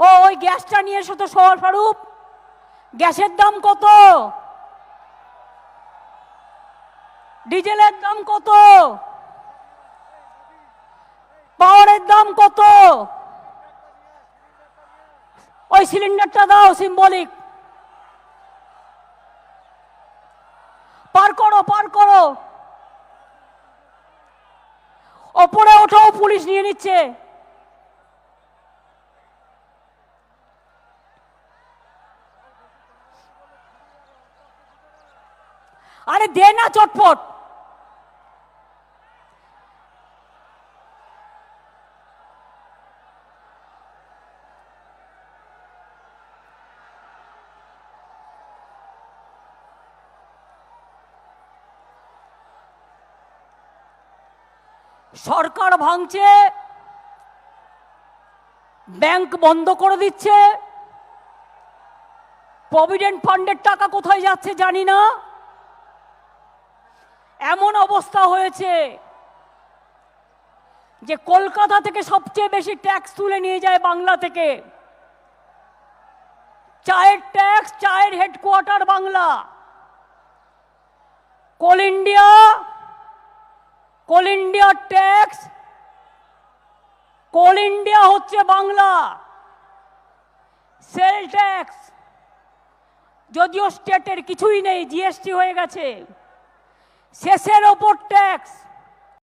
ওই গ্যাসটা নিয়ে এসো তো স্বরূপ। গ্যাসের দাম কত? ডিজেলের দাম কত? পাওয়ারের দাম কত? ওই সিলিন্ডারটা দাও, সিম্বলিক। পার করো, পার করো। ওপরে ওঠো, পুলিশ নিয়ে নিচ্ছে। আরে দে না চটপট। সরকার ভাঙছে, ব্যাংক বন্ধ করে দিচ্ছে, প্রভিডেন্ট ফান্ডের টাকা কোথায় যাচ্ছে জানি না। এমন অবস্থা হয়েছে যে কলকাতা থেকে সবচেয়ে বেশি ট্যাক্স তুলে নিয়ে যায় বাংলা থেকে। চায়ের ট্যাক্স, চায়ের হেডকোয়ার্টার বাংলা। কোল ইন্ডিয়া ট্যাক্স, কোল ইন্ডিয়া হচ্ছে বাংলা। সেল ট্যাক্স যদিও স্টেটের কিছুই নেই, জিএসটি হয়ে গেছে। শেষের ওপর ট্যাক্স।